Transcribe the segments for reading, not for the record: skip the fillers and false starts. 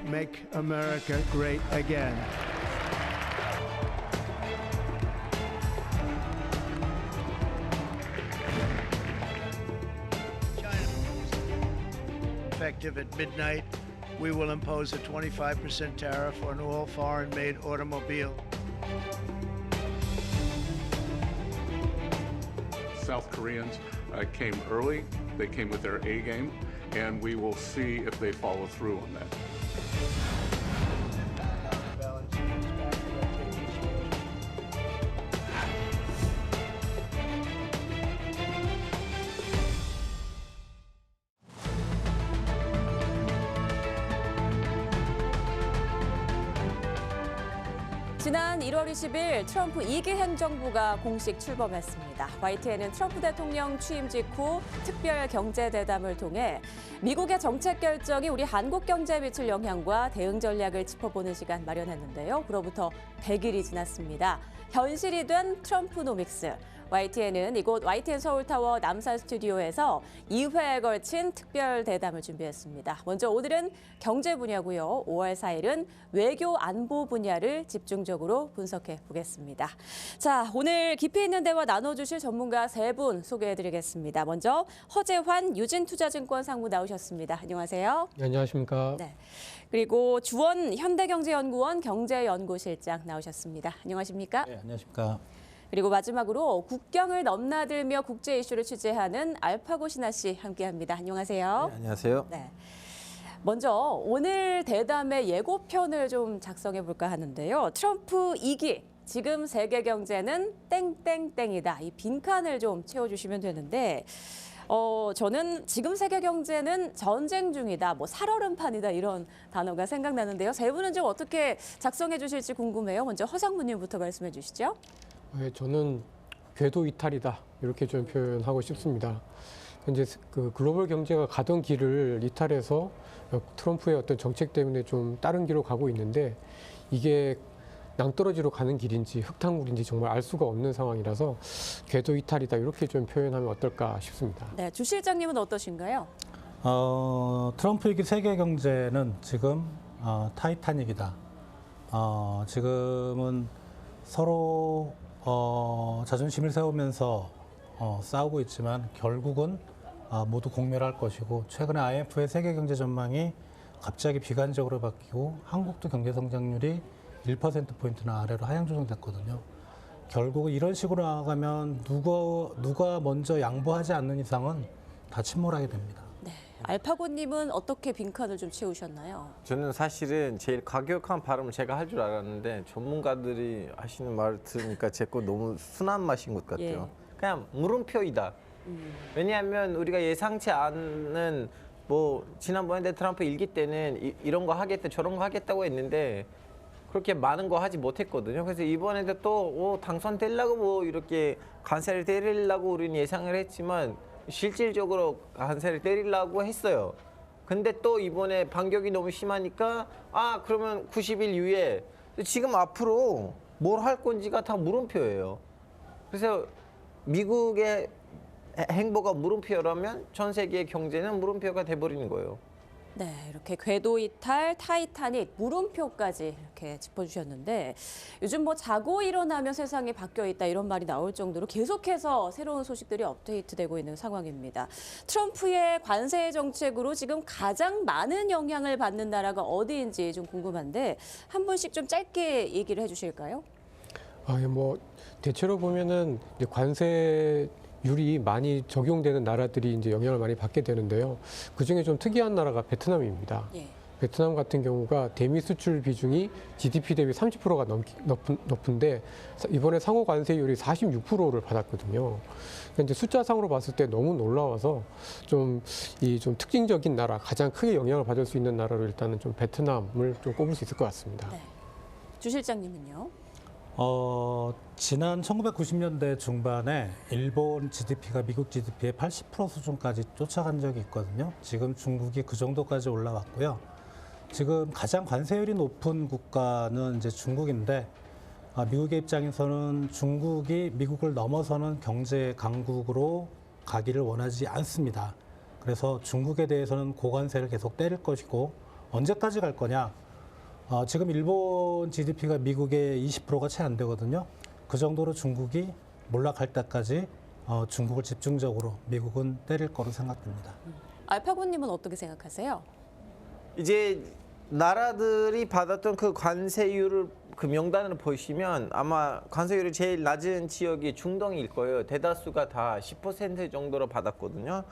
make America great again. Effective at midnight, we will impose a 25% tariff on all foreign-made automobiles. South Koreans came early, they came with their A game, and we will see if they follow through on that. 지난 1월 20일 트럼프 2기 행정부가 공식 출범했습니다. 화이트에는 트럼프 대통령 취임 직후 특별 경제대담을 통해 미국의 정책 결정이 우리 한국 경제에 미칠 영향과 대응 전략을 짚어보는 시간 마련했는데요. 그로부터 100일이 지났습니다. 현실이 된 트럼프노믹스. YTN은 이곳 YTN 서울타워 남산 스튜디오에서 2회에 걸친 특별 대담을 준비했습니다. 먼저 오늘은 경제 분야고요. 5월 4일은 외교 안보 분야를 집중적으로 분석해 보겠습니다. 자, 오늘 깊이 있는 대화 나눠주실 전문가 3분 소개해드리겠습니다. 먼저 허재환 유진투자증권 상무 나오셨습니다. 안녕하세요. 네, 안녕하십니까. 네. 그리고 주원 현대경제연구원 경제연구실장 나오셨습니다. 안녕하십니까? 네, 안녕하십니까. 그리고 마지막으로 국경을 넘나들며 국제 이슈를 취재하는 알파고 신하 씨 함께합니다. 안녕하세요. 네, 안녕하세요. 네. 먼저 오늘 대담의 예고편을 좀 작성해 볼까 하는데요. 트럼프 2기, 지금 세계 경제는 땡땡땡이다. 이 빈칸을 좀 채워주시면 되는데 저는 지금 세계 경제는 전쟁 중이다, 뭐 살얼음판이다 이런 단어가 생각나는데요. 3분은 좀 어떻게 작성해 주실지 궁금해요. 먼저 허상무님부터 말씀해 주시죠. 네, 저는 궤도 이탈이다 이렇게 좀 표현하고 싶습니다. 현재 그 글로벌 경제가 가던 길을 이탈해서 트럼프의 어떤 정책 때문에 좀 다른 길로 가고 있는데 이게 낭떠러지로 가는 길인지 흙탕물인지 정말 알 수가 없는 상황이라서 궤도 이탈이다 이렇게 좀 표현하면 어떨까 싶습니다. 네, 주 실장님은 어떠신가요? 트럼프 이기 세계 경제는 지금 타이타닉이다. 지금은 서로 자존심을 세우면서 싸우고 있지만 결국은 모두 공멸할 것이고, 최근에 IMF의 세계 경제 전망이 갑자기 비관적으로 바뀌고 한국도 경제 성장률이 1%포인트나 아래로 하향 조정됐거든요. 결국은 이런 식으로 나아가면 누가 먼저 양보하지 않는 이상은 다 침몰하게 됩니다. 네, 알파고님은 어떻게 빈칸을 좀 채우셨나요? 저는 사실은 제일 과격한 발음을 제가 할 줄 알았는데 전문가들이 하시는 말을 들으니까 제 거 너무 순한 맛인 것 같아요. 예. 그냥 물음표이다. 왜냐하면 우리가 예상치 않은, 뭐 지난번에 트럼프 일기 때는 이런 거 하겠다 저런 거 하겠다고 했는데 그렇게 많은 거 하지 못했거든요. 그래서 이번에도 또 당선되려고 뭐 이렇게 관세를 때리려고 우리는 예상을 했지만 실질적으로 관세를 때리려고 했어요. 근데 또 이번에 반격이 너무 심하니까 그러면 90일 이후에 지금 앞으로 뭘 할 건지가 다 물음표예요. 그래서 미국의 행보가 물음표라면 전 세계의 경제는 물음표가 돼버리는 거예요. 네, 이렇게 궤도 이탈, 타이타닉, 물음표까지 이렇게 짚어주셨는데 요즘 뭐 자고 일어나면 세상이 바뀌어 있다 이런 말이 나올 정도로 계속해서 새로운 소식들이 업데이트되고 있는 상황입니다. 트럼프의 관세 정책으로 지금 가장 많은 영향을 받는 나라가 어디인지 좀 궁금한데 한 분씩 좀 짧게 얘기를 해주실까요? 뭐 대체로 보면은 이제 관세율이 많이 적용되는 나라들이 이제 영향을 많이 받게 되는데요. 그 중에 좀 특이한 나라가 베트남입니다. 예. 베트남 같은 경우가 대미 수출 비중이 GDP 대비 30%가 높은데 이번에 상호 관세율이 46%를 받았거든요. 이제 숫자상으로 봤을 때 너무 놀라워서 좀 특징적인 나라, 가장 크게 영향을 받을 수 있는 나라로 일단은 좀 베트남을 좀 꼽을 수 있을 것 같습니다. 네. 주 실장님은요? 지난 1990년대 중반에 일본 GDP가 미국 GDP의 80% 수준까지 쫓아간 적이 있거든요. 지금 중국이 그 정도까지 올라왔고요. 지금 가장 관세율이 높은 국가는 이제 중국인데, 미국의 입장에서는 중국이 미국을 넘어서는 경제 강국으로 가기를 원하지 않습니다. 그래서 중국에 대해서는 고관세를 계속 때릴 것이고, 언제까지 갈 거냐? 지금 일본 GDP가 미국의 20%가 채 안 되거든요. 그 정도로 중국이 몰락할 때까지 중국을 집중적으로 미국은 때릴 거로 생각됩니다. 알파고님은 어떻게 생각하세요? 이제 나라들이 받았던 그 관세율을 그 명단을 보시면 아마 관세율이 제일 낮은 지역이 중동일 거예요. 대다수가 다 10% 정도로 받았거든요.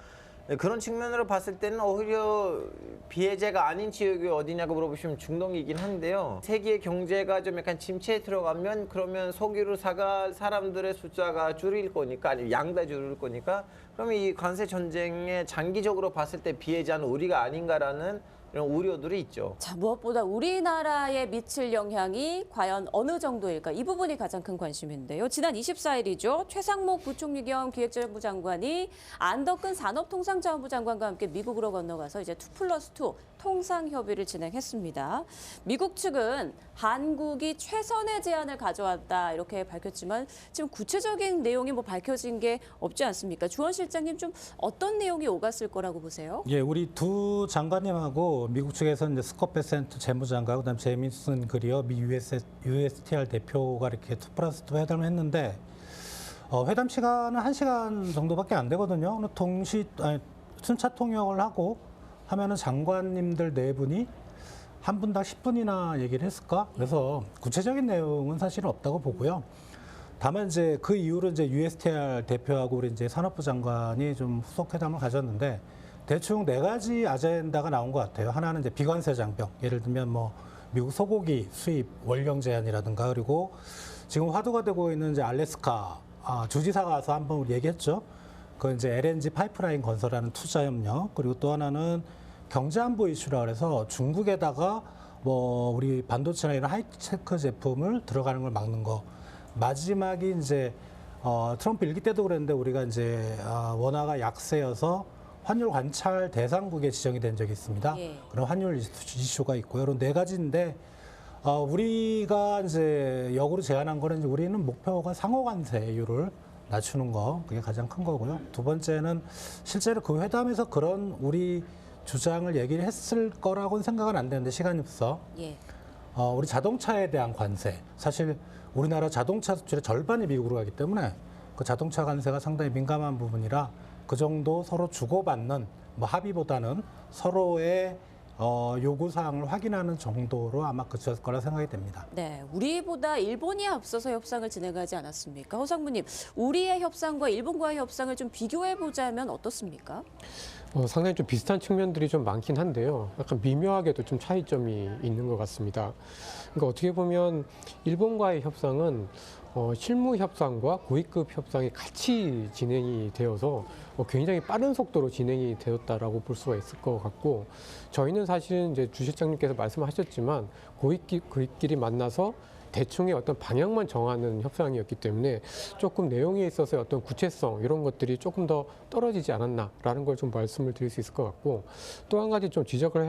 그런 측면으로 봤을 때는 오히려 비해제가 아닌 지역이 어디냐고 물어보시면 중동이긴 한데요. 세계 경제가 좀 약간 침체에 들어가면 그러면 석유를 사갈 사람들의 숫자가 줄일 거니까 아니면 양 다 줄일 거니까 그러면 이 관세 전쟁에 장기적으로 봤을 때 비해자는 우리가 아닌가라는 이런 우려들이 있죠. 자, 무엇보다 우리나라에 미칠 영향이 과연 어느 정도일까? 이 부분이 가장 큰 관심인데요. 지난 24일이죠. 최상목 부총리 겸 기획재정부 장관이 안덕근 산업통상자원부 장관과 함께 미국으로 건너가서 이제 2+2 통상 협의를 진행했습니다. 미국 측은 한국이 최선의 제안을 가져왔다 이렇게 밝혔지만 지금 구체적인 내용이 뭐 밝혀진 게 없지 않습니까? 주원 실장님 좀 어떤 내용이 오갔을 거라고 보세요? 예, 우리 두 장관님하고 미국 측에서는 이제 스콧 베센트 재무장관, 그다음 제이미슨 그리어 미 USTR 대표가 이렇게 2+2 회담을 했는데 회담 시간은 1시간 정도밖에 안 되거든요. 순차 통역을 하고 하면은 장관님들 네 분이 한 분당 10분이나 얘기를 했을까? 그래서 구체적인 내용은 사실은 없다고 보고요. 다만 이제 그 이후로 이제 USTR 대표하고 우리 이제 산업부 장관이 좀 후속 회담을 가졌는데 대충 4가지 아젠다가 나온 것 같아요. 하나는 이제 비관세 장벽, 예를 들면 뭐 미국 소고기 수입 원령 제한이라든가, 그리고 지금 화두가 되고 있는 이제 알래스카 주지사가 와서 한번 우리 얘기했죠. 그 이제 LNG 파이프라인 건설하는 투자 협력, 그리고 또 하나는 경제안보 이슈라 그래서 중국에다가 뭐 우리 반도체나 이런 하이테크 제품을 들어가는 걸 막는 거. 마지막이 이제 트럼프 일기 때도 그랬는데 우리가 이제 원화가 약세여서 환율 관찰 대상국에 지정이 된 적이 있습니다. 예. 그런 환율 이슈가 있고요. 이런 4가지인데 우리가 이제 역으로 제안한 거는 이제 우리는 목표가 상호 관세율을 낮추는 거, 그게 가장 큰 거고요. 두 번째는 실제로 그 회담에서 그런 우리 주장을 얘기를 했을 거라고는 생각은 안 되는데 시간이 없어. 예. 우리 자동차에 대한 관세, 사실 우리나라 자동차 수출의 절반이 미국으로 가기 때문에 그 자동차 관세가 상당히 민감한 부분이라 그 정도 서로 주고받는 뭐 합의보다는 서로의 요구사항을 확인하는 정도로 아마 그쳤을 거라 생각이 됩니다. 네, 우리보다 일본이 앞서서 협상을 진행하지 않았습니까? 허 상무님, 우리의 협상과 일본과의 협상을 좀 비교해보자면 어떻습니까? 상당히 좀 비슷한 측면들이 좀 많긴 한데요. 약간 미묘하게도 좀 차이점이 있는 것 같습니다. 그러니까 어떻게 보면 일본과의 협상은 실무 협상과 고위급 협상이 같이 진행이 되어서 굉장히 빠른 속도로 진행이 되었다라고 볼 수가 있을 것 같고, 저희는 사실은 이제 주 실장님께서 말씀하셨지만 고위끼리 만나서 대충의 어떤 방향만 정하는 협상이었기 때문에 조금 내용에 있어서 어떤 구체성 이런 것들이 조금 더 떨어지지 않았나라는 걸 좀 말씀을 드릴 수 있을 것 같고, 또 한 가지 좀 지적을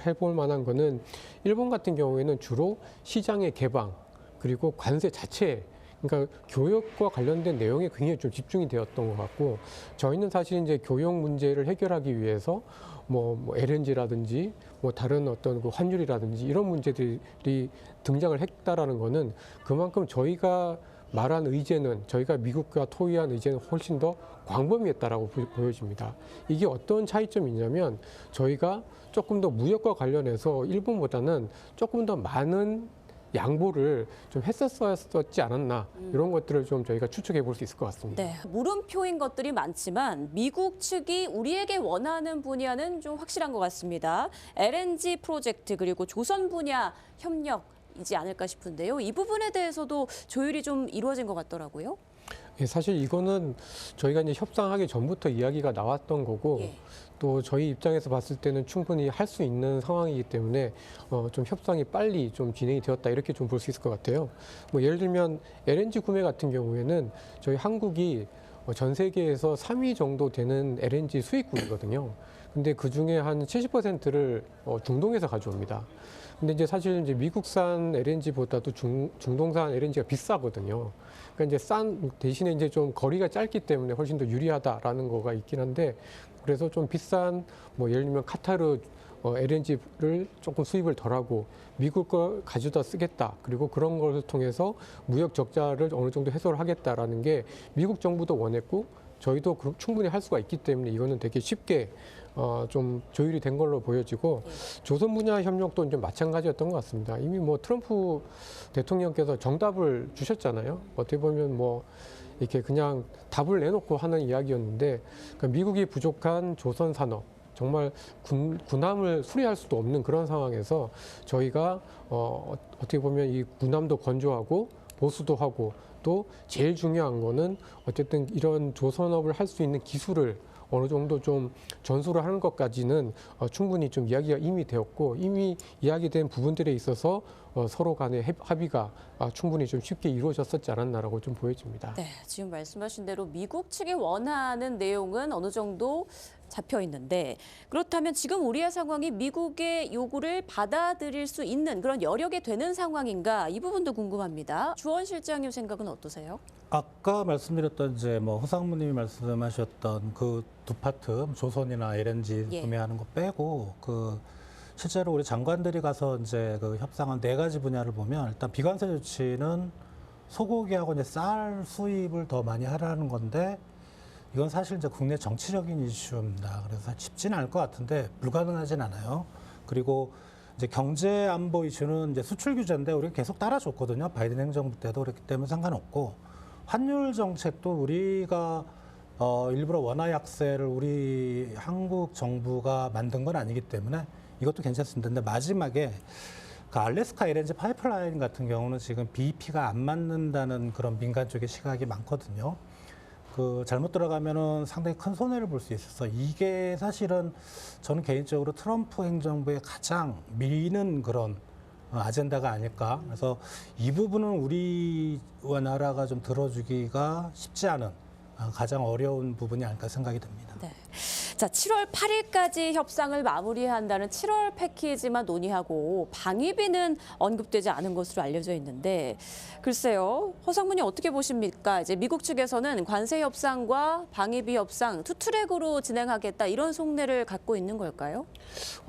해볼 만한 거는 일본 같은 경우에는 주로 시장의 개방 그리고 관세 자체, 그러니까 교육과 관련된 내용에 굉장히 좀 집중이 되었던 것 같고, 저희는 사실 이제 교육 문제를 해결하기 위해서 뭐 LNG라든지 뭐 다른 어떤 그 환율이라든지 이런 문제들이 등장을 했다라는 거는 그만큼 저희가 말한 의제는, 저희가 미국과 토의한 의제는 훨씬 더 광범위했다라고 보여집니다. 이게 어떤 차이점이 있냐면 저희가 조금 더 무역과 관련해서 일본보다는 조금 더 많은 양보를 좀 했었지 않았나, 이런 것들을 좀 저희가 추측해 볼 수 있을 것 같습니다. 네, 물음표인 것들이 많지만 미국 측이 우리에게 원하는 분야는 좀 확실한 것 같습니다. LNG 프로젝트 그리고 조선 분야 협력이지 않을까 싶은데요. 이 부분에 대해서도 조율이 좀 이루어진 것 같더라고요. 예, 사실 이거는 저희가 이제 협상하기 전부터 이야기가 나왔던 거고, 예. 또 저희 입장에서 봤을 때는 충분히 할 수 있는 상황이기 때문에 좀 협상이 빨리 좀 진행이 되었다, 이렇게 좀 볼 수 있을 것 같아요. 뭐 예를 들면 LNG 구매 같은 경우에는 저희 한국이 전 세계에서 3위 정도 되는 LNG 수입국이거든요. 근데 그 중에 한 70%를 중동에서 가져옵니다. 근데 이제 사실 이제 미국산 LNG보다도 중동산 LNG가 비싸거든요. 그러니까 이제 싼 대신에 이제 좀 거리가 짧기 때문에 훨씬 더 유리하다라는 거가 있긴 한데, 그래서 좀 비싼 뭐 예를 들면 카타르 LNG를 조금 수입을 덜하고 미국 걸 가져다 쓰겠다. 그리고 그런 것을 통해서 무역 적자를 어느 정도 해소를 하겠다라는 게 미국 정부도 원했고 저희도 충분히 할 수가 있기 때문에 이거는 되게 쉽게 좀 조율이 된 걸로 보여지고 조선 분야 협력도 이제 마찬가지였던 것 같습니다. 이미 뭐 트럼프 대통령께서 정답을 주셨잖아요. 어떻게 보면 뭐 이렇게 그냥 답을 내놓고 하는 이야기였는데 그러니까 미국이 부족한 조선 산업 정말 군함을 수리할 수도 없는 그런 상황에서 저희가 어떻게 보면 이 군함도 건조하고 보수도 하고 또 제일 중요한 거는 어쨌든 이런 조선업을 할 수 있는 기술을 어느 정도 좀 전수를 하는 것까지는 충분히 좀 이야기가 이미 되었고 이미 이야기된 부분들에 있어서 서로 간의 합의가 충분히 좀 쉽게 이루어졌었지 않았나라고 좀 보여집니다. 네, 지금 말씀하신 대로 미국 측이 원하는 내용은 어느 정도 잡혀 있는데 그렇다면 지금 우리의 상황이 미국의 요구를 받아들일 수 있는 그런 여력이 되는 상황인가 이 부분도 궁금합니다. 주원 실장님 생각은 어떠세요? 아까 말씀드렸던 이제 뭐 허상무님이 말씀하셨던 그 두 파트 조선이나 LNG 예. 구매하는 거 빼고 그 실제로 우리 장관들이 가서 이제 그 협상한 4가지 분야를 보면 일단 비관세 조치는 소고기하고 이제 쌀 수입을 더 많이 하라는 건데 이건 사실 이제 국내 정치적인 이슈입니다. 그래서 쉽지는 않을 것 같은데 불가능하진 않아요. 그리고 이제 경제 안보 이슈는 이제 수출 규제인데 우리가 계속 따라줬거든요. 바이든 행정부 때도 그렇기 때문에 상관없고 환율 정책도 우리가 일부러 원화 약세를 우리 한국 정부가 만든 건 아니기 때문에 이것도 괜찮습니다. 근데 마지막에 그 알래스카 LNG 파이프라인 같은 경우는 지금 BEP가 안 맞는다는 그런 민간 쪽의 시각이 많거든요. 그 잘못 들어가면은 상당히 큰 손해를 볼 수 있어서 이게 사실은 저는 개인적으로 트럼프 행정부의 가장 미는 그런 아젠다가 아닐까. 그래서 이 부분은 우리나라가 좀 들어주기가 쉽지 않은 가장 어려운 부분이 아닐까 생각이 듭니다. 네. 자, 7월 8일까지 협상을 마무리한다는 7월 패키지만 논의하고 방위비는 언급되지 않은 것으로 알려져 있는데 글쎄요. 허상무님 어떻게 보십니까? 이제 미국 측에서는 관세 협상과 방위비 협상 투 트랙으로 진행하겠다 이런 속내를 갖고 있는 걸까요?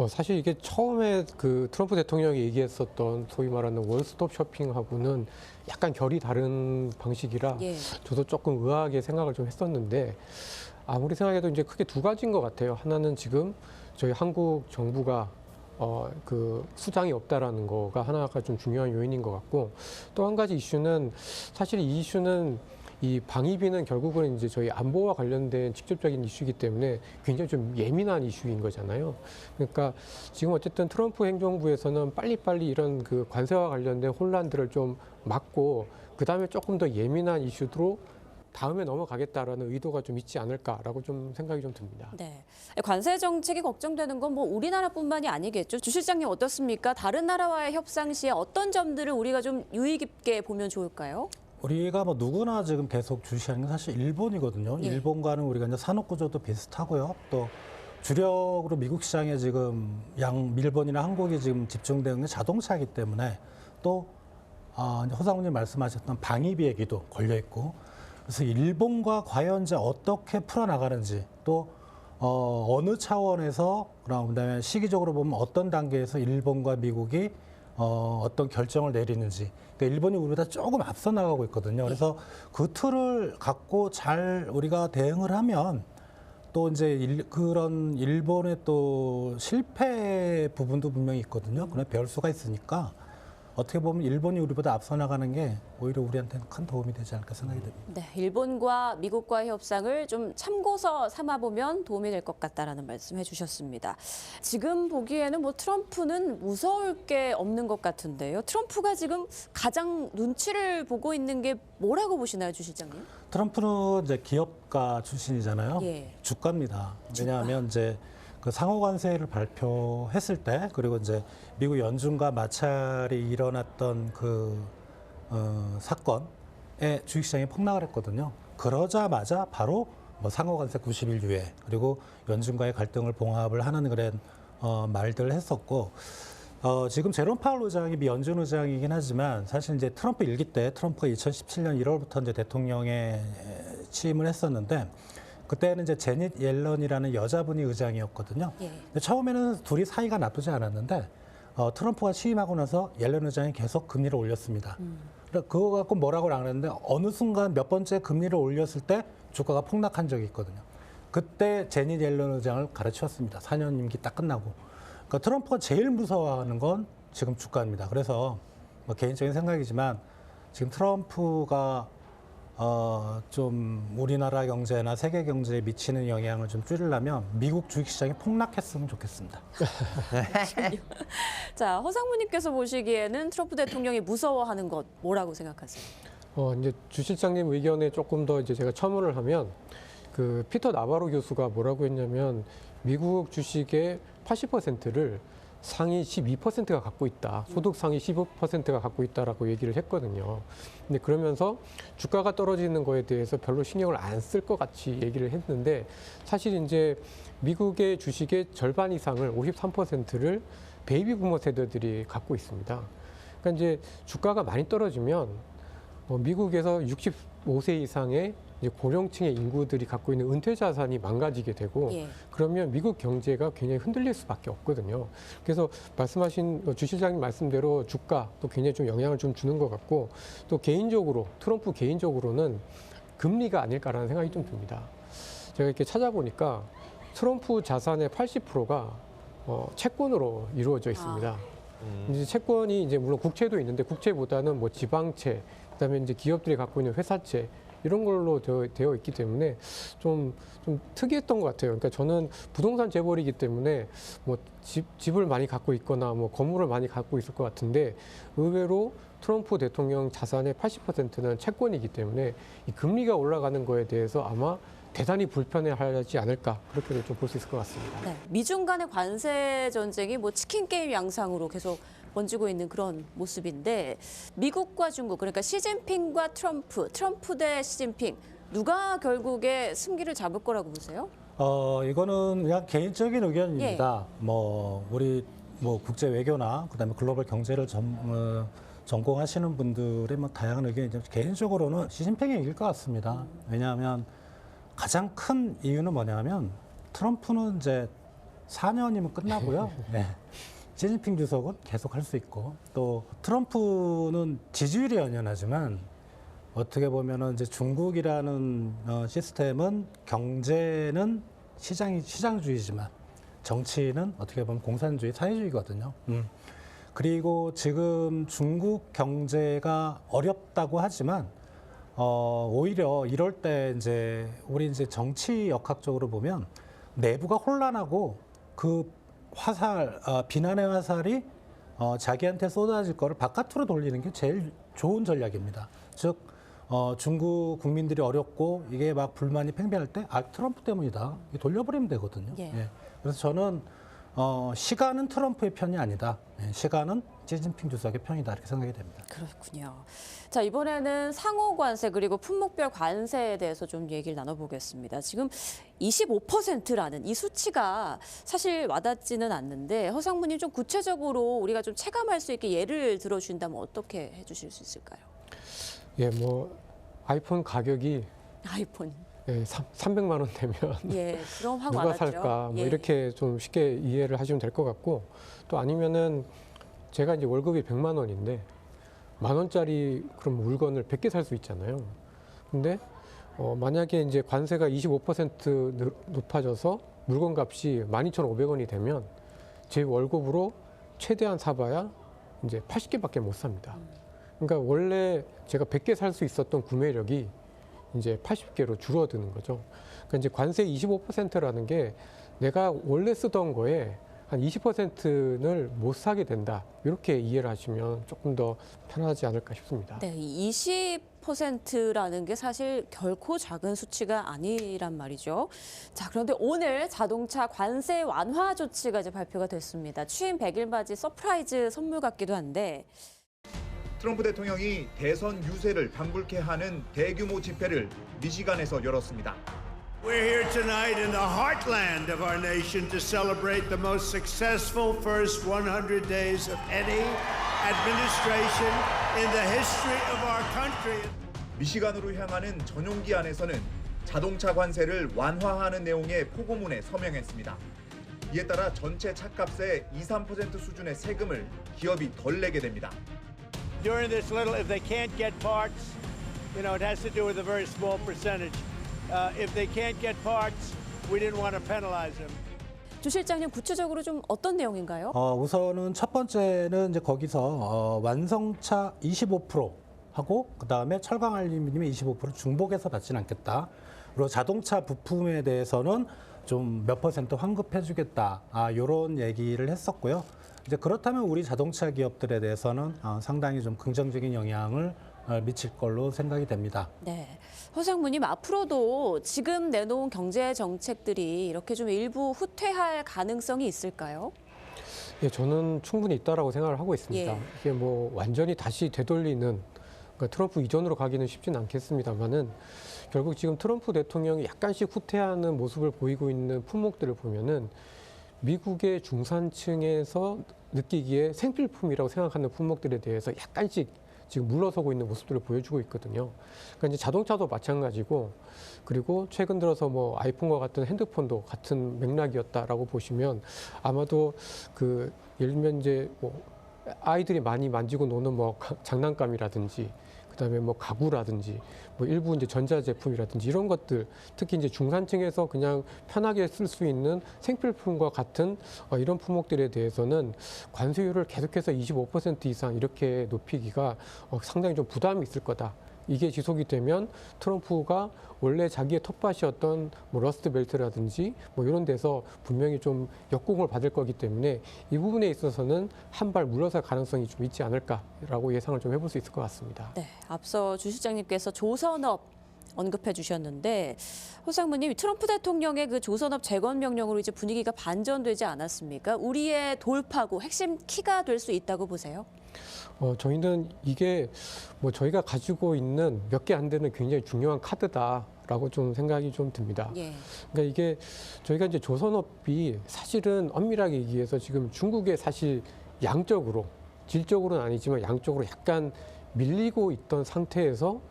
사실 이게 처음에 그 트럼프 대통령이 얘기했었던 소위 말하는 원스톱 쇼핑하고는 약간 결이 다른 방식이라 예. 저도 조금 의아하게 생각을 좀 했었는데 아무리 생각해도 이제 크게 2가지인 것 같아요. 하나는 지금 저희 한국 정부가 그 수장이 없다라는 거가 하나가 좀 중요한 요인인 것 같고 또 한 가지 이슈는 사실 이 이슈는 이 방위비는 결국은 이제 저희 안보와 관련된 직접적인 이슈이기 때문에 굉장히 좀 예민한 이슈인 거잖아요. 그러니까 지금 어쨌든 트럼프 행정부에서는 빨리빨리 이런 그 관세와 관련된 혼란들을 좀 막고 그다음에 조금 더 예민한 이슈로 다음에 넘어가겠다라는 의도가 좀 있지 않을까라고 좀 생각이 좀 듭니다. 네. 관세 정책이 걱정되는 건 뭐 우리나라뿐만이 아니겠죠. 주 실장님 어떻습니까? 다른 나라와의 협상 시에 어떤 점들을 우리가 좀 유의 깊게 보면 좋을까요? 우리가 뭐 누구나 지금 계속 주시하는 게 사실 일본이거든요. 예. 일본과는 우리가 이제 산업 구조도 비슷하고요. 또 주력으로 미국 시장에 지금 일본이나 한국이 지금 집중되는 게 자동차이기 때문에 또 이제 허상우님 말씀하셨던 방위비 얘기도 걸려 있고 그래서 일본과 과연 이제 어떻게 풀어나가는지 또 어느 차원에서 그다음에 시기적으로 보면 어떤 단계에서 일본과 미국이 어떤 결정을 내리는지 그러니까 일본이 우리보다 조금 앞서 나가고 있거든요. 그래서 그 틀을 갖고 잘 우리가 대응을 하면 또 이제 그런 일본의 또 실패 부분도 분명히 있거든요. 그런 배울 수가 있으니까 어떻게 보면 일본이 우리보다 앞서 나가는 게 오히려 우리한테는 큰 도움이 되지 않을까 생각이 듭니다. 네, 일본과 미국과의 협상을 좀 참고서 삼아보면 도움이 될 것 같다라는 말씀 해주셨습니다. 지금 보기에는 뭐 트럼프는 무서울 게 없는 것 같은데요. 트럼프가 지금 가장 눈치를 보고 있는 게 뭐라고 보시나요, 주 실장님? 트럼프는 이제 기업가 출신이잖아요. 예. 주가입니다. 왜냐하면 이제 그 상호 관세를 발표했을 때 그리고 이제 미국 연준과 마찰이 일어났던 그 사건에 주식시장이 폭락을 했거든요. 그러자마자 바로 뭐 상호 관세 90일 유예 그리고 연준과의 갈등을 봉합을 하는 그런 말들을 했었고 지금 제롬 파월 의장이 미 연준 의장이긴 하지만 사실 이제 트럼프 일기 때 트럼프가 2017년 1월부터 이제 대통령에 취임을 했었는데 그때는 이제 제닛 옐런이라는 여자분이 의장이었거든요. 예. 근데 처음에는 둘이 사이가 나쁘지 않았는데 트럼프가 취임하고 나서 옐런 의장이 계속 금리를 올렸습니다. 그거 갖고 뭐라고 안 했는데 어느 순간 몇 번째 금리를 올렸을 때 주가가 폭락한 적이 있거든요. 그때 제닛 옐런 의장을 갈아치웠습니다. 4년 임기 딱 끝나고. 그러니까 트럼프가 제일 무서워하는 건 지금 주가입니다. 그래서 뭐 개인적인 생각이지만 지금 트럼프가 좀 우리나라 경제나 세계 경제에 미치는 영향을 좀 줄이려면 미국 주식시장이 폭락했으면 좋겠습니다. 자, 허상무님께서 보시기에는 트럼프 대통령이 무서워하는 것 뭐라고 생각하세요? 이제 주 실장님 의견에 조금 더 이제 제가 첨언을 하면 그 피터 나바로 교수가 뭐라고 했냐면 미국 주식의 80%를 상위 12%가 갖고 있다. 소득 상위 15%가 갖고 있다라고 얘기를 했거든요. 근데 그러면서 주가가 떨어지는 거에 대해서 별로 신경을 안 쓸 것 같이 얘기를 했는데 사실 이제 미국의 주식의 절반 이상을 53%를 베이비 부머 세대들이 갖고 있습니다. 그러니까 이제 주가가 많이 떨어지면 미국에서 65세 이상의 이제 고령층의 인구들이 갖고 있는 은퇴 자산이 망가지게 되고 예. 그러면 미국 경제가 굉장히 흔들릴 수밖에 없거든요. 그래서 말씀하신 주 실장님 말씀대로 주가 또 굉장히 좀 영향을 좀 주는 것 같고 또 개인적으로 트럼프 개인적으로는 금리가 아닐까라는 생각이 좀 듭니다. 제가 이렇게 찾아보니까 트럼프 자산의 80%가 채권으로 이루어져 있습니다. 이제 채권이 이제 물론 국채도 있는데 국채보다는 뭐 지방채, 그다음에 이제 기업들이 갖고 있는 회사채 이런 걸로 되어 있기 때문에 좀 특이했던 것 같아요. 그러니까 저는 부동산 재벌이기 때문에 뭐 집을 많이 갖고 있거나 뭐 건물을 많이 갖고 있을 것 같은데 의외로 트럼프 대통령 자산의 80%는 채권이기 때문에 이 금리가 올라가는 거에 대해서 아마 대단히 불편해하지 않을까 그렇게도 좀 볼 수 있을 것 같습니다. 네, 미중 간의 관세 전쟁이 뭐 치킨 게임 양상으로 계속 번지고 있는 그런 모습인데 미국과 중국 그러니까 시진핑과 트럼프 대 시진핑 누가 결국에 승기를 잡을 거라고 보세요? 이거는 그냥 개인적인 의견입니다. 우리 국제 외교나 그다음에 글로벌 경제를 전공하시는 분들의 다양한 의견이죠. 개인적으로는 시진핑이 이길 것 같습니다. 왜냐하면 가장 큰 이유는 뭐냐면 트럼프는 이제 4년이면 끝나고요. 네. 시진핑 주석은 계속 할 수 있고 또 트럼프는 지지율이 연연하지만 어떻게 보면은 이제 중국이라는 시스템은 경제는 시장주의지만 정치는 어떻게 보면 공산주의 사회주의거든요. 그리고 지금 중국 경제가 어렵다고 하지만 오히려 이럴 때 이제 우리 이제 정치 역학적으로 보면 내부가 혼란하고 그 비난의 화살이 자기한테 쏟아질 거를 바깥으로 돌리는 게 제일 좋은 전략입니다. 즉 중국 국민들이 어렵고 이게 막 불만이 팽배할 때 트럼프 때문이다. 돌려버리면 되거든요. 예. 그래서 저는 시간은 트럼프의 편이 아니다. 시간은 시진핑 주석의 편이다. 이렇게 생각이 됩니다. 그렇군요. 자, 이번에는 상호 관세 그리고 품목별 관세에 대해서 좀 얘기를 나눠보겠습니다. 지금 25%라는 이 수치가 사실 와닿지는 않는데 허상무님 좀 구체적으로 우리가 좀 체감할 수 있게 예를 들어준다면 어떻게 해주실 수 있을까요? 예, 아이폰 가격이 아이폰. 예, 300만 원 되면 예, 그럼 확 누가 와닿죠. 살까 예. 이렇게 좀 쉽게 이해를 하시면 될 것 같고 또 아니면은 제가 이제 월급이 100만 원인데 10,000원짜리 그런 물건을 100개 살 수 있잖아요. 근데 만약에 이제 관세가 25% 높아져서 물건 값이 12,500원이 되면 제 월급으로 최대한 사봐야 이제 80개밖에 못 삽니다. 그러니까 원래 제가 100개 살 수 있었던 구매력이 이제 80개로 줄어드는 거죠. 그러니까 이제 관세 25%라는 게 내가 원래 쓰던 거에 한 20%를 못 사게 된다. 이렇게 이해를 하시면 조금 더 편하지 않을까 싶습니다. 네, 20%라는 게 사실 결코 작은 수치가 아니란 말이죠. 자, 그런데 오늘 자동차 관세 완화 조치가 이제 발표가 됐습니다. 취임 100일 맞이 서프라이즈 선물 같기도 한데 트럼프 대통령이 대선 유세를 방불케 하는 대규모 집회를 미시간에서 열었습니다. We're here tonight in the heartland of our nation to celebrate the most successful first 100 days of any administration in the history of our country. 미시간으로 향하는 전용기 안에서는 자동차 관세를 완화하는 내용의 포고문에 서명했습니다. 이에 따라 전체 차값의 2~3% 수준의 세금을 기업이 덜 내게 됩니다. During this little, if they can't get parts, it has to do with a very small percentage. If they can't get parts, we didn't want to penalize them. 주 실장님 구체적으로 좀 어떤 내용인가요? 우선은 첫 번째는 이제 거기서 완성차 25% 하고 그다음에 철강 알루미늄의 25% 중복해서 받지는 않겠다. 그리고 자동차 부품에 대해서는 좀 몇 % 환급해주겠다. 이런 얘기를 했었고요. 이제 그렇다면 우리 자동차 기업들에 대해서는 상당히 좀 긍정적인 영향을 미칠 걸로 생각이 됩니다. 네, 허상무님 앞으로도 지금 내놓은 경제 정책들이 이렇게 좀 일부 후퇴할 가능성이 있을까요? 예, 저는 충분히 있다라고 생각을 하고 있습니다. 예. 이게 뭐 완전히 다시 되돌리는 그러니까 트럼프 이전으로 가기는 쉽지는 않겠습니다만은 결국 지금 트럼프 대통령이 약간씩 후퇴하는 모습을 보이고 있는 품목들을 보면은 미국의 중산층에서 느끼기에 생필품이라고 생각하는 품목들에 대해서 약간씩 지금 물러서고 있는 모습들을 보여주고 있거든요. 그러니까 이제 자동차도 마찬가지고 그리고 최근 들어서 뭐 아이폰과 같은 핸드폰도 같은 맥락이었다라고 보시면 아마도 그 예를 들면 이제 뭐 아이들이 많이 만지고 노는 뭐 장난감이라든지 그다음에 뭐 가구라든지 뭐 일부 이제 전자제품이라든지 이런 것들 특히 이제 중산층에서 그냥 편하게 쓸 수 있는 생필품과 같은 이런 품목들에 대해서는 관세율을 계속해서 25% 이상 이렇게 높이기가 상당히 좀 부담이 있을 거다. 이게 지속이 되면 트럼프가 원래 자기의 텃밭이었던 뭐 러스트 벨트라든지 뭐 이런 데서 분명히 좀 역공을 받을 거기 때문에 이 부분에 있어서는 한 발 물러설 가능성이 좀 있지 않을까라고 예상을 좀 해볼 수 있을 것 같습니다. 네, 앞서 주 실장님께서 조선업 언급해 주셨는데 허상무님 트럼프 대통령의 그 조선업 재건 명령으로 이제 분위기가 반전되지 않았습니까? 우리의 돌파구 핵심 키가 될 수 있다고 보세요? 저희는 이게 뭐 저희가 가지고 있는 몇 개 안 되는 굉장히 중요한 카드다라고 좀 생각이 좀 듭니다. 예. 그러니까 이게 저희가 이제 조선업이 사실은 엄밀하게 얘기해서 지금 중국에 사실 양적으로 질적으로는 아니지만 양적으로 약간 밀리고 있던 상태에서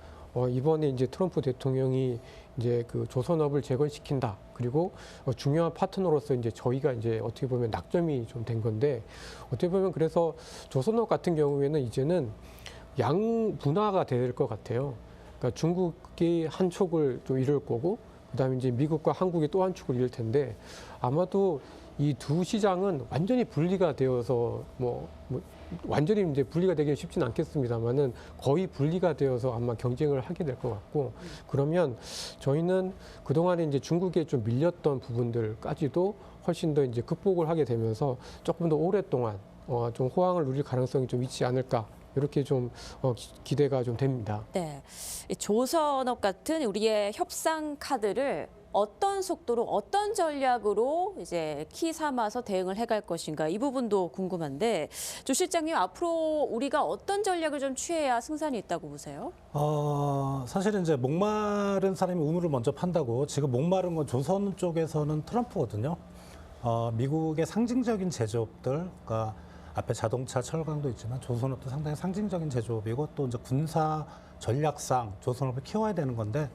이번에 이제 트럼프 대통령이 이제 그 조선업을 재건시킨다. 그리고 중요한 파트너로서 이제 저희가 이제 어떻게 보면 낙점이 좀 된 건데 어떻게 보면 그래서 조선업 같은 경우에는 이제는 양 분화가 될 것 같아요. 그러니까 중국이 한 촉을 좀 이룰 거고 그다음에 이제 미국과 한국이 또 한 축을 이룰 텐데 아마도 이 두 시장은 완전히 분리가 되어서 뭐 완전히 이제 분리가 되기는 쉽지는 않겠습니다만은 거의 분리가 되어서 아마 경쟁을 하게 될 것 같고 그러면 저희는 그동안에 이제 중국에 좀 밀렸던 부분들까지도 훨씬 더 이제 극복을 하게 되면서 조금 더 오랫동안 좀 호황을 누릴 가능성이 좀 있지 않을까 이렇게 좀 기대가 좀 됩니다. 네, 이 조선업 같은 우리의 협상 카드를 어떤 속도로 어떤 전략으로 이제 키 삼아서 대응을 해갈 것인가 이 부분도 궁금한데 조 실장님 앞으로 우리가 어떤 전략을 좀 취해야 승산이 있다고 보세요? 사실은 이제 목마른 사람이 우물을 먼저 판다고 지금 목마른 건 조선 쪽에서는 트럼프거든요. 미국의 상징적인 제조업들, 그러니까 앞에 자동차, 철강도 있지만 조선업도 상당히 상징적인 제조업이고 또 이제 군사 전략상 조선업을 키워야 되는 건데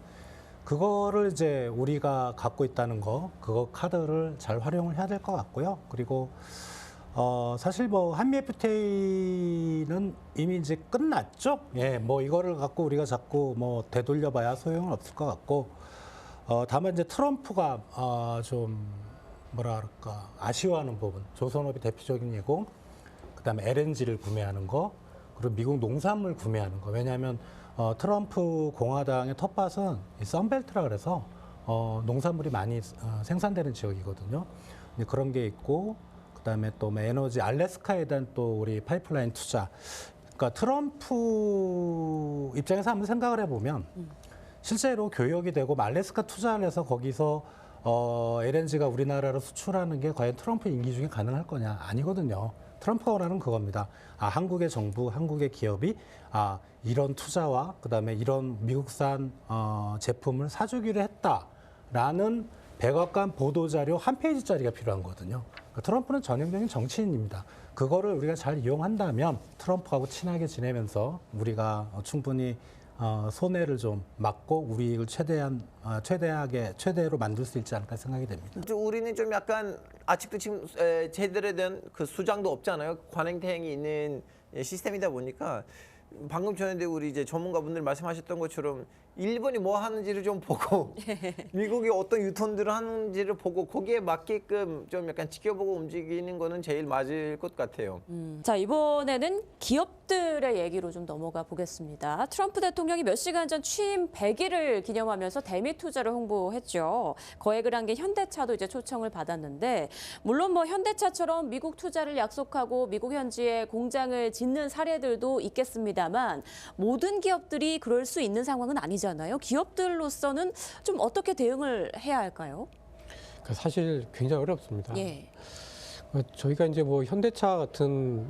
그거를 이제 우리가 갖고 있다는 거, 그거 카드를 잘 활용을 해야 될 것 같고요. 그리고 사실 뭐 한미 FTA는 이미 이제 끝났죠. 예, 뭐 이거를 갖고 우리가 자꾸 뭐 되돌려봐야 소용은 없을 것 같고, 다만 이제 트럼프가 좀 뭐랄까 아쉬워하는 부분, 조선업이 대표적인 예고, 그다음에 LNG를 구매하는 거, 그리고 미국 농산물 구매하는 거. 왜냐하면 트럼프 공화당의 텃밭은 이 썬벨트라 그래서 농산물이 많이 생산되는 지역이거든요. 그런 게 있고 그다음에 또 에너지 알래스카에 대한 또 우리 파이프라인 투자. 그러니까 트럼프 입장에서 한번 생각을 해보면 실제로 교역이 되고 알래스카 투자를 해서 거기서 LNG가 우리나라로 수출하는 게 과연 트럼프 임기 중에 가능할 거냐? 아니거든요. 트럼프가 원하는 그겁니다. 한국의 정부, 한국의 기업이 이런 투자와 그다음에 이런 미국산 제품을 사주기로 했다라는 백악관 보도자료 한 페이지짜리가 필요한 거거든요. 그러니까 트럼프는 전형적인 정치인입니다. 그거를 우리가 잘 이용한다면 트럼프하고 친하게 지내면서 우리가 충분히 손해를 좀 막고 우리 이익을 최대로 만들 수 있지 않을까 생각이 됩니다. 우리는 좀 약간 아직도 지금 제대로 된 그 수장도 없잖아요. 관행태행이 있는 시스템이다 보니까 방금 전에 우리 이제 전문가분들 말씀하셨던 것처럼 일본이 뭐 하는지를 좀 보고 미국이 어떤 유턴들을 하는지를 보고 거기에 맞게끔 좀 약간 지켜보고 움직이는 거는 제일 맞을 것 같아요. 자, 이번에는 기업들의 얘기로 좀 넘어가 보겠습니다. 트럼프 대통령이 몇 시간 전 취임 100일을 기념하면서 대미 투자를 홍보했죠. 거액을 한 게 현대차도 이제 초청을 받았는데 물론 뭐 현대차처럼 미국 투자를 약속하고 미국 현지에 공장을 짓는 사례들도 있겠습니다만 모든 기업들이 그럴 수 있는 상황은 아니잖아요. 기업들로서는 좀 어떻게 대응을 해야 할까요? 사실 굉장히 어렵습니다. 예. 저희가 이제 뭐 현대차 같은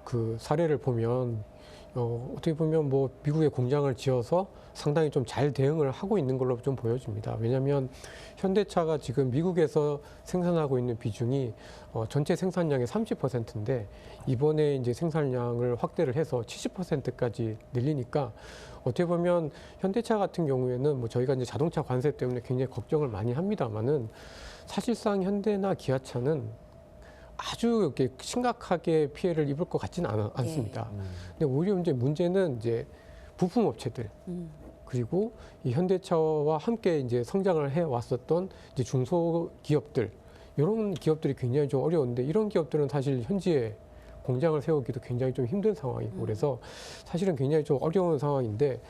그 사례를 보면 어떻게 보면 뭐 미국에 공장을 지어서 상당히 좀 잘 대응을 하고 있는 걸로 좀 보여집니다. 왜냐하면 현대차가 지금 미국에서 생산하고 있는 비중이 전체 생산량의 30%인데 이번에 이제 생산량을 확대를 해서 70%까지 늘리니까 어떻게 보면 현대차 같은 경우에는 뭐 저희가 이제 자동차 관세 때문에 굉장히 걱정을 많이 합니다만은 사실상 현대나 기아차는 아주 이렇게 심각하게 피해를 입을 것 같지는 않습니다. 근데 오히려 이제 문제는 이제 부품 업체들 그리고 이 현대차와 함께 이제 성장을 해 왔었던 이제 중소기업들 이런 기업들이 굉장히 좀 어려운데 이런 기업들은 사실 현지에 공장을 세우기도 굉장히 좀 힘든 상황이고 그래서 사실은 굉장히 좀 어려운 상황인데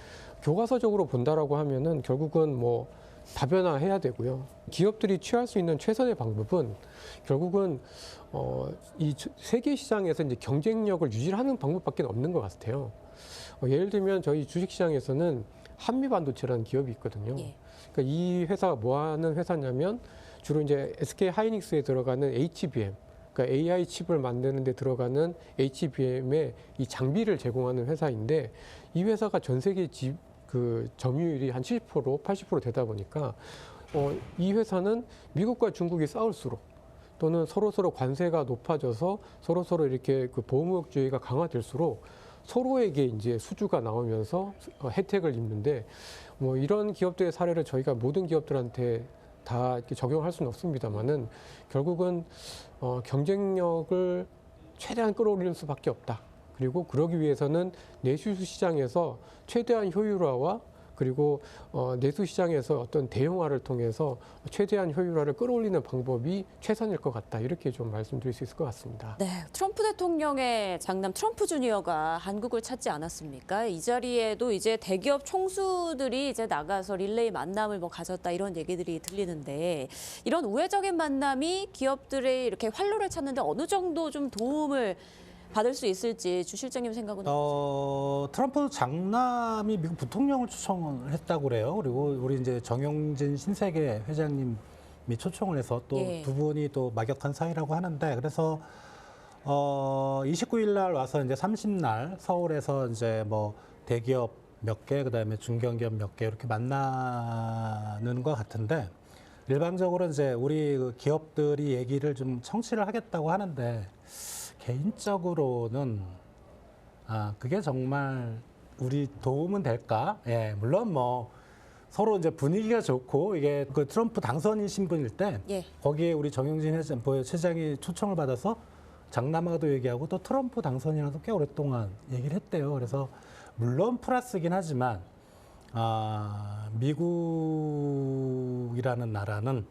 교과서적으로 본다라고 하면은 결국은 뭐 다변화해야 되고요. 기업들이 취할 수 있는 최선의 방법은 결국은 이 세계 시장에서 이제 경쟁력을 유지하는 방법밖에 없는 것 같아요. 예를 들면 저희 주식시장에서는 한미반도체라는 기업이 있거든요. 예. 그러니까 이 회사가 뭐 하는 회사냐면 주로 이제 SK 하이닉스에 들어가는 HBM, 그러니까 AI 칩을 만드는 데 들어가는 HBM의 이 장비를 제공하는 회사인데 이 회사가 전 세계 그 점유율이 한 70%, 80% 되다 보니까 이 회사는 미국과 중국이 싸울수록 또는 서로 관세가 높아져서 서로 이렇게 그 보호무역주의가 강화될수록 서로에게 이제 수주가 나오면서 혜택을 입는데 뭐 이런 기업들의 사례를 저희가 모든 기업들한테 다 이렇게 적용할 수는 없습니다만은 결국은 경쟁력을 최대한 끌어올릴 수밖에 없다. 그리고 그러기 위해서는 내수 시장에서 최대한 효율화와 그리고 내수 시장에서 어떤 대형화를 통해서 최대한 효율화를 끌어올리는 방법이 최선일 것 같다. 이렇게 좀 말씀드릴 수 있을 것 같습니다. 네, 트럼프 대통령의 장남 트럼프 주니어가 한국을 찾지 않았습니까? 이 자리에도 이제 대기업 총수들이 이제 나가서 릴레이 만남을 뭐 가졌다 이런 얘기들이 들리는데 이런 우회적인 만남이 기업들의 이렇게 활로를 찾는데 어느 정도 좀 도움을 받을 수 있을지 주 실장님 생각은 어떠세요? 트럼프 장남이 미국 부통령을 초청을 했다고 그래요. 그리고 우리 이제 정용진 신세계 회장님이 초청을 해서 또 두 분이 또 막역한 사이라고 하는데 그래서 29일 날 와서 이제 30날 서울에서 이제 뭐 대기업 몇 개, 그다음에 중견기업 몇 개 이렇게 만나는 것 같은데 일반적으로 이제 우리 그 기업들이 얘기를 좀 청취를 하겠다고 하는데 개인적으로는 그게 정말 우리 도움은 될까? 예, 물론 뭐 서로 이제 분위기가 좋고 이게 그 트럼프 당선인 신분일 때 거기에 우리 정용진 회장이 초청을 받아서 장남하고도 얘기하고 또 트럼프 당선인하고도 꽤 오랫동안 얘기를 했대요. 그래서 물론 플러스긴 하지만 미국이라는 나라는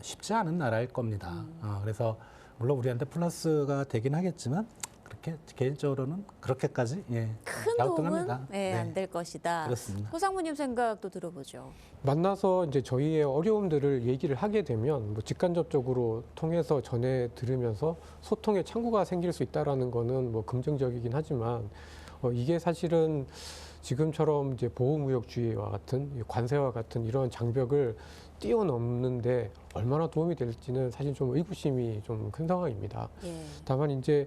쉽지 않은 나라일 겁니다. 그래서 물론 우리한테 플러스가 되긴 하겠지만 그렇게 개인적으로는 그렇게까지 큰 도움은 안 될 것이다. 그렇습니다. 호상무님 생각도 들어보죠. 만나서 이제 저희의 어려움들을 얘기를 하게 되면 뭐 직간접적으로 통해서 전해 들으면서 소통의 창구가 생길 수 있다라는 거는 뭐 긍정적이긴 하지만 이게 사실은 지금처럼 이제 보호무역주의와 같은 관세와 같은 이런 장벽을 뛰어넘는데 얼마나 도움이 될지는 사실 좀 의구심이 좀 큰 상황입니다. 다만 이제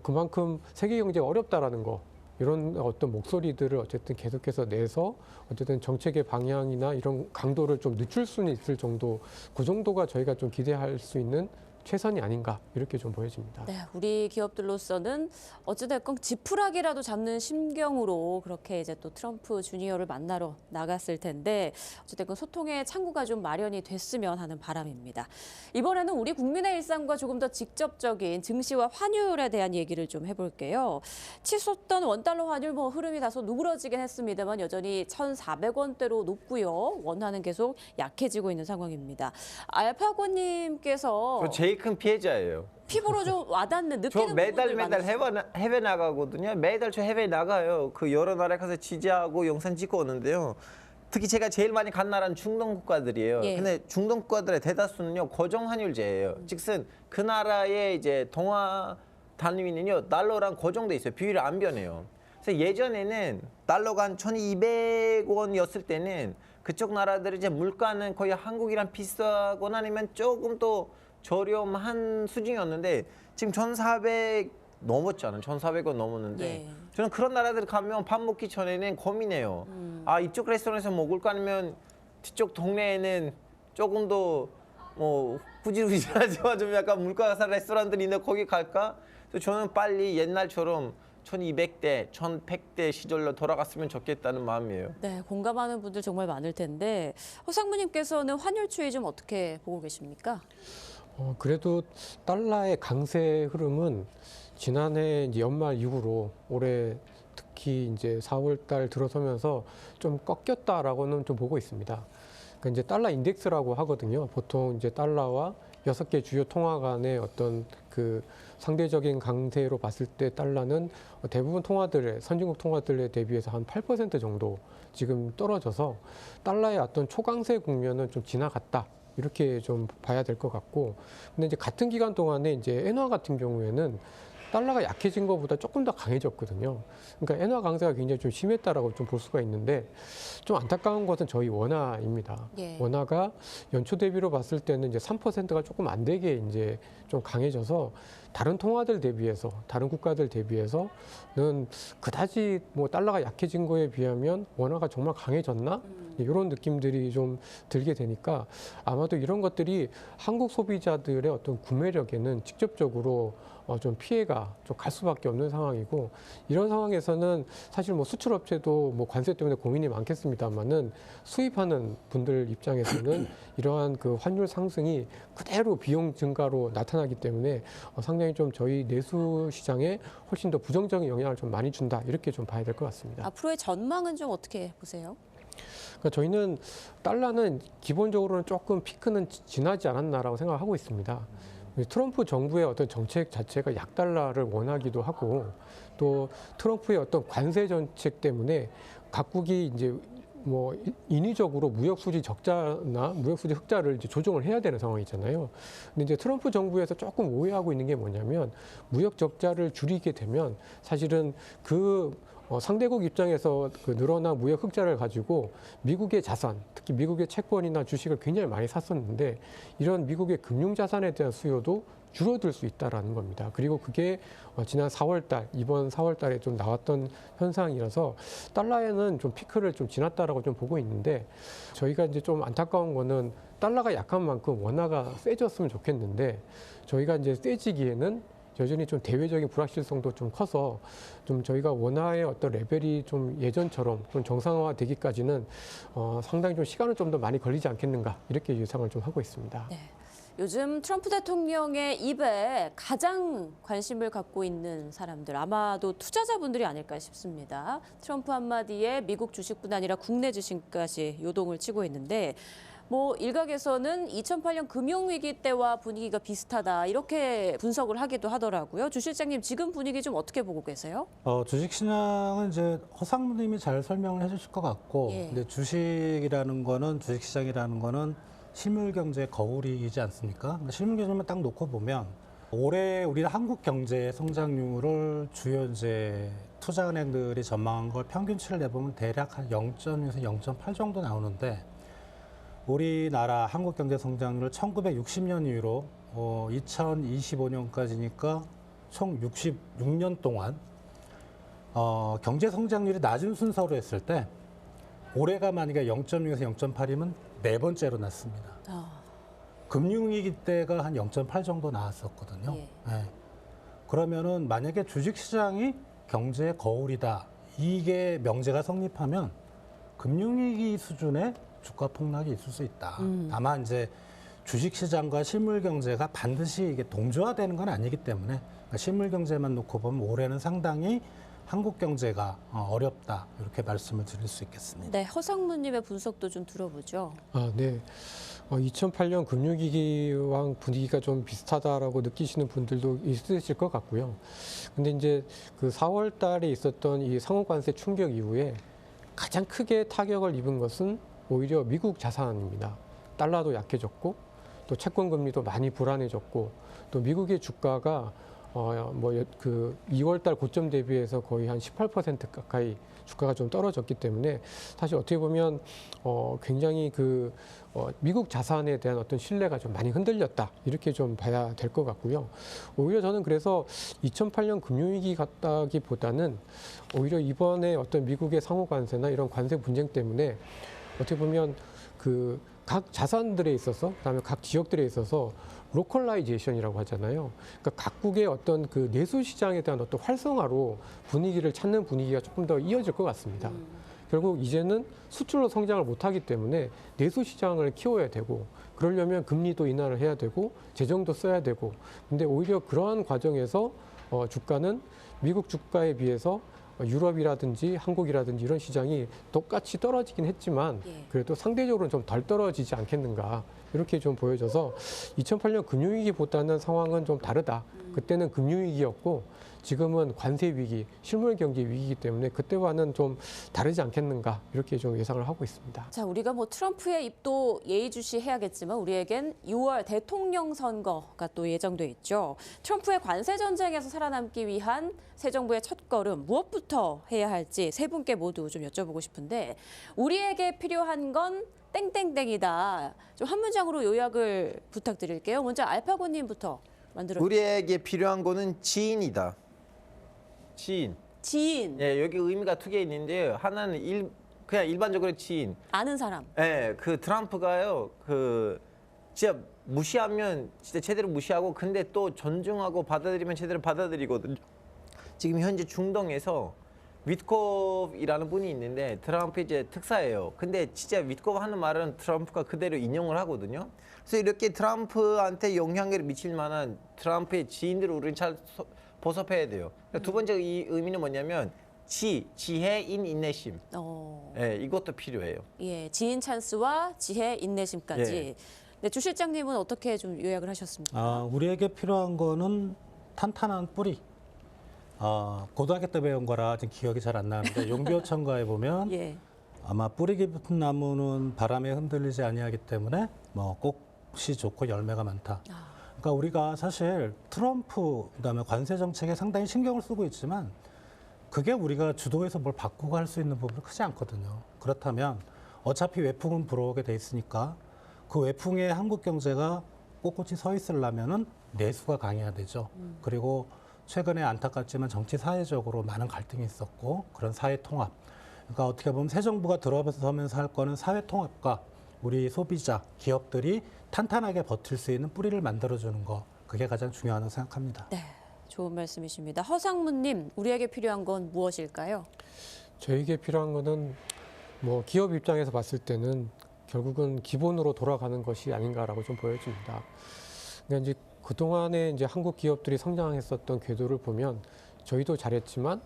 그만큼 세계 경제가 어렵다라는 거 이런 어떤 목소리들을 어쨌든 계속해서 내서 어쨌든 정책의 방향이나 이런 강도를 좀 늦출 수는 있을 정도 그 정도가 저희가 좀 기대할 수 있는 최선이 아닌가 이렇게 좀 보여집니다. 네, 우리 기업들로서는 어찌됐건 지푸라기라도 잡는 심경으로 그렇게 이제 또 트럼프 주니어를 만나러 나갔을 텐데 어찌됐건 소통의 창구가 좀 마련이 됐으면 하는 바람입니다. 이번에는 우리 국민의 일상과 조금 더 직접적인 증시와 환율에 대한 얘기를 좀 해볼게요. 치솟던 원달러 환율 흐름이 다소 누그러지긴 했습니다만 여전히 1,400원대로 높고요. 원화는 계속 약해지고 있는 상황입니다. 알파고님께서 저 제일 큰 피해자예요. 피부로 좀 와닿는 느끼는 저 매달 부분들 해외 나가거든요. 매달 저 해외 나가요. 그 여러 나라에 가서 취재하고 영상 찍고 오는데요. 특히 제가 제일 많이 간 나라는 중동 국가들이에요. 예. 근데 중동 국가들의 대다수는요 고정 환율제예요. 즉슨 그 나라의 이제 동화 단위는요 달러랑 고정돼 있어요. 비율이 안 변해요. 그래서 예전에는 달러가 한 1,200원이었을 때는 그쪽 나라들의 이제 물가는 거의 한국이랑 비슷하거나 아니면 조금 더 저렴한 수준이었는데 지금 1,400 넘었잖아요. 1,400원 넘었는데 예. 저는 그런 나라들 가면 밥 먹기 전에는 고민해요. 아 이쪽 레스토랑에서 먹을까 아니면 뒤쪽 동네에는 조금 더 후질후질하지만 좀 약간 물가가 싼 레스토랑들이 있는데 거기 갈까? 그래서 저는 빨리 옛날처럼 1,200대, 1,100대 시절로 돌아갔으면 좋겠다는 마음이에요. 네, 공감하는 분들 정말 많을 텐데 허상무님께서는 환율 추이 좀 어떻게 보고 계십니까? 그래도 달러의 강세 흐름은 지난해 이제 연말 이후로 올해 특히 이제 4월 달 들어서면서 좀 꺾였다라고는 좀 보고 있습니다. 그러니까 이제 달러 인덱스라고 하거든요. 보통 이제 달러와 6개 주요 통화 간의 어떤 그 상대적인 강세로 봤을 때 달러는 대부분 통화들의 선진국 통화들에 대비해서 한 8% 정도 지금 떨어져서 달러의 어떤 초강세 국면은 좀 지나갔다. 이렇게 좀 봐야 될 것 같고, 근데 이제 같은 기간 동안에 이제 엔화 같은 경우에는 달러가 약해진 것보다 조금 더 강해졌거든요. 그러니까 엔화 강세가 굉장히 좀 심했다라고 좀 볼 수가 있는데 좀 안타까운 것은 저희 원화입니다. 예. 원화가 연초 대비로 봤을 때는 이제 3%가 조금 안 되게 이제 좀 강해져서 다른 통화들 대비해서 다른 국가들 대비해서는 그다지 뭐 달러가 약해진 거에 비하면 원화가 정말 강해졌나? 이런 느낌들이 좀 들게 되니까 아마도 이런 것들이 한국 소비자들의 어떤 구매력에는 직접적으로 좀 피해가 좀 갈 수밖에 없는 상황이고, 이런 상황에서는 사실 뭐 수출업체도 뭐 관세 때문에 고민이 많겠습니다만은 수입하는 분들 입장에서는 이러한 그 환율 상승이 그대로 비용 증가로 나타나기 때문에 상당히 좀 저희 내수 시장에 훨씬 더 부정적인 영향을 좀 많이 준다, 이렇게 좀 봐야 될 것 같습니다. 앞으로의 전망은 좀 어떻게 보세요? 그러니까 저희는 달러는 기본적으로는 조금 피크는 지나지 않았나라고 생각하고 있습니다. 트럼프 정부의 어떤 정책 자체가 약달러를 원하기도 하고, 또 트럼프의 어떤 관세 정책 때문에 각국이 이제 뭐 인위적으로 무역 수지 적자나 무역 수지 흑자를 이제 조정을 해야 되는 상황이잖아요. 근데 이제 트럼프 정부에서 조금 오해하고 있는 게 뭐냐면, 무역 적자를 줄이게 되면 사실은 상대국 입장에서 그 늘어난 무역 흑자를 가지고 미국의 자산, 특히 미국의 채권이나 주식을 굉장히 많이 샀었는데 이런 미국의 금융 자산에 대한 수요도 줄어들 수 있다라는 겁니다. 그리고 그게 지난 4월 달, 이번 4월 달에 좀 나왔던 현상이라서 달러에는 좀 피크를 좀 지났다라고 좀 보고 있는데, 저희가 이제 좀 안타까운 거는 달러가 약한 만큼 원화가 세졌으면 좋겠는데 저희가 이제 세지기에는 여전히 좀 대외적인 불확실성도 좀 커서 좀 저희가 원화의 어떤 레벨이 좀 예전처럼 좀 정상화되기까지는 상당히 좀 시간은 좀 더 많이 걸리지 않겠는가, 이렇게 예상을 좀 하고 있습니다. 네. 요즘 트럼프 대통령의 입에 가장 관심을 갖고 있는 사람들, 아마도 투자자분들이 아닐까 싶습니다. 트럼프 한마디에 미국 주식뿐 아니라 국내 주식까지 요동을 치고 있는데, 뭐 일각에서는 2008년 금융위기 때와 분위기가 비슷하다, 이렇게 분석을 하기도 하더라고요. 주 실장님, 지금 분위기 좀 어떻게 보고 계세요? 주식시장은 이제 허상무님이 잘 설명을 해주실 것 같고, 예. 근데 주식이라는 거는, 주식시장이라는 거는 실물경제의 거울이지 않습니까? 실물경제만 딱 놓고 보면 올해 우리 한국 경제의 성장률을 주요 이제 투자은행들이 전망한 걸 평균치를 내보면 대략 한 0.6에서 0.8 정도 나오는데, 우리나라 한국 경제 성장률을 1960년 이후로 2025년까지니까 총 66년 동안 경제 성장률이 낮은 순서로 했을 때 올해가 만약에 0.6에서 0.8이면 네 번째로 낮습니다. 금융위기 때가 한 0.8 정도 나왔었거든요. 예. 예. 그러면은 만약에 주식시장이 경제의 거울이다. 이게 명제가 성립하면 금융위기 수준의 주가 폭락이 있을 수 있다. 다만 이제 주식시장과 실물경제가 반드시 이게 동조화되는 건 아니기 때문에 그러니까 실물경제만 놓고 보면 올해는 상당히 한국 경제가 어렵다. 이렇게 말씀을 드릴 수 있겠습니다. 네, 허상무님의 분석도 좀 들어보죠. 아, 네. 2008년 금융위기와 분위기가 좀 비슷하다라고 느끼시는 분들도 있으실 것 같고요. 근데 이제 그 4월 달에 있었던 이 상호관세 충격 이후에 가장 크게 타격을 입은 것은 오히려 미국 자산입니다. 달러도 약해졌고 또 채권 금리도 많이 불안해졌고 또 미국의 주가가 그 2월 달 고점 대비해서 거의 한 18% 가까이 주가가 좀 떨어졌기 때문에 사실 어떻게 보면 굉장히 미국 자산에 대한 어떤 신뢰가 좀 많이 흔들렸다 이렇게 좀 봐야 될 것 같고요. 오히려 저는 그래서 2008년 금융위기 같다기보다는 오히려 이번에 어떤 미국의 상호관세나 이런 관세 분쟁 때문에 어떻게 보면 각 자산들에 있어서 그다음에 각 지역들에 있어서 로컬라이제이션이라고 하잖아요. 그러니까 각국의 어떤 그 내수 시장에 대한 어떤 활성화로 분위기를 찾는 분위기가 조금 더 이어질 것 같습니다. 결국 이제는 수출로 성장을 못하기 때문에 내수 시장을 키워야 되고 그러려면 금리도 인하를 해야 되고 재정도 써야 되고 근데 오히려 그러한 과정에서 주가는 미국 주가에 비해서 유럽이라든지 한국이라든지 이런 시장이 똑같이 떨어지긴 했지만 그래도 상대적으로는 좀 덜 떨어지지 않겠는가 이렇게 좀 보여져서 2008년 금융위기보다는 상황은 좀 다르다. 그때는 금융위기였고 지금은 관세위기, 실물경제 위기이기 때문에 그때와는 좀 다르지 않겠는가 이렇게 좀 예상을 하고 있습니다. 자, 우리가 트럼프의 입도 예의주시해야겠지만 우리에겐 6월 대통령 선거가 또 예정돼 있죠. 트럼프의 관세 전쟁에서 살아남기 위한 새 정부의 첫걸음 무엇부터 해야 할지 세 분께 모두 좀 여쭤보고 싶은데 우리에게 필요한 건 땡땡땡이다. 좀 한 문장으로 요약을 부탁드릴게요. 먼저 알파고님부터 만들어. 우리에게 필요한 거는 지인이다. 지인. 지인. 예, 여기 의미가 두 개 있는데요. 하나는 그냥 일반적으로 지인. 아는 사람. 예, 트럼프가요. 진짜 무시하면 진짜 제대로 무시하고 근데 또 존중하고 받아들이면 제대로 받아들이거든요. 지금 현재 중동에서 위트코프이라는 분이 있는데 트럼프 이제 특사예요. 근데 진짜 위트코프 하는 말은 트럼프가 그대로 인용을 하거든요. 그래서 이렇게 트럼프한테 영향력을 미칠 만한 트럼프의 지인들을 우리는 잘 보섭해야 돼요. 두 번째 이 의미는 뭐냐면 지혜, 인내심. 예, 이것도 필요해요. 예, 지인 찬스와 지혜, 인내심까지. 예. 네, 주 실장님은 어떻게 좀 요약을 하셨습니까? 우리에게 필요한 거는 탄탄한 뿌리. 고등학교 때 배운 거라 지금 기억이 잘 안 나는데 용비어천가에 보면 예. 아마 뿌리 깊은 나무는 바람에 흔들리지 아니하기 때문에 꽃이 좋고 열매가 많다. 그러니까 우리가 사실 트럼프 그다음에 관세 정책에 상당히 신경을 쓰고 있지만 그게 우리가 주도해서 뭘 바꾸고 할 수 있는 부분은 크지 않거든요. 그렇다면 어차피 외풍은 불어오게 돼 있으니까 그 외풍에 한국 경제가 꼿꼿이 서 있으려면은 내수가 강해야 되죠. 그리고 최근에 안타깝지만 정치 사회적으로 많은 갈등이 있었고 그런 사회 통합. 그러니까 어떻게 보면 새 정부가 들어서면서 할 거는 사회 통합과 우리 소비자, 기업들이 탄탄하게 버틸 수 있는 뿌리를 만들어주는 거. 그게 가장 중요하다고 생각합니다. 네, 좋은 말씀이십니다. 허상무님, 우리에게 필요한 건 무엇일까요? 저에게 필요한 거는 기업 입장에서 봤을 때는 결국은 기본으로 돌아가는 것이 아닌가라고 좀 보여집니다. 그러니까 이제 그동안에 이제 한국 기업들이 성장했었던 궤도를 보면 저희도 잘했지만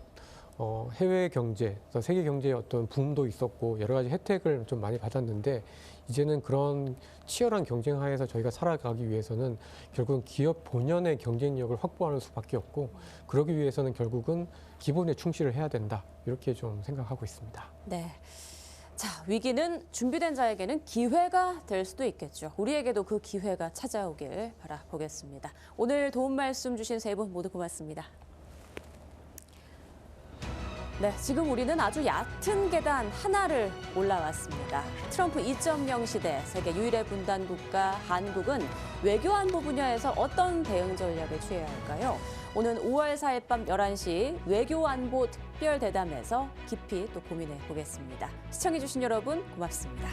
해외 경제, 세계 경제의 어떤 붐도 있었고 여러 가지 혜택을 좀 많이 받았는데 이제는 그런 치열한 경쟁 하에서 저희가 살아가기 위해서는 결국은 기업 본연의 경쟁력을 확보하는 수밖에 없고 그러기 위해서는 결국은 기본에 충실을 해야 된다 이렇게 좀 생각하고 있습니다. 네. 자, 위기는 준비된 자에게는 기회가 될 수도 있겠죠. 우리에게도 그 기회가 찾아오길 바라보겠습니다. 오늘 도움 말씀 주신 세 분 모두 고맙습니다. 네, 지금 우리는 아주 얕은 계단 하나를 올라왔습니다. 트럼프 2.0 시대 세계 유일의 분단 국가 한국은 외교 안보 분야에서 어떤 대응 전략을 취해야 할까요? 오는 5월 4일 밤 11시 외교 안보 특별 대담에서 깊이 또 고민해 보겠습니다. 시청해 주신 여러분 고맙습니다.